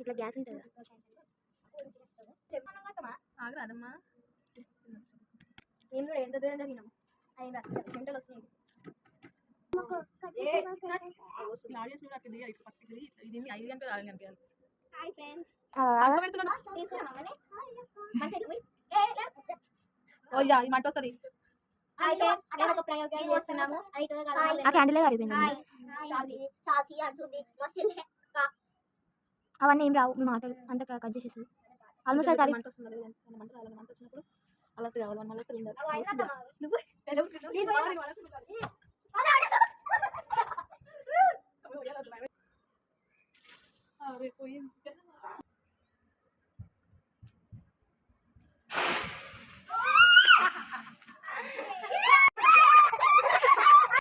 ఇట్లా గ్యాస్ ఉంటుంది ఆగరాదమ్మా మేము కూడా ఎంత దూరం తిన్నాం 5 గంటలు వస్తున్నాయి ఇది 5 గంటలు 6 గంటలు ఈ మంట వస్తుంది ఆ క్యాండిలే కరిపోయింది అవన్నీ ఏం రావు మీ మాటలు అంత కట్ చేసేసి ఆల్మోస్ట్ అది మంట వస్తుంది మంట వచ్చినప్పుడు అలా కావాలి నువ్వు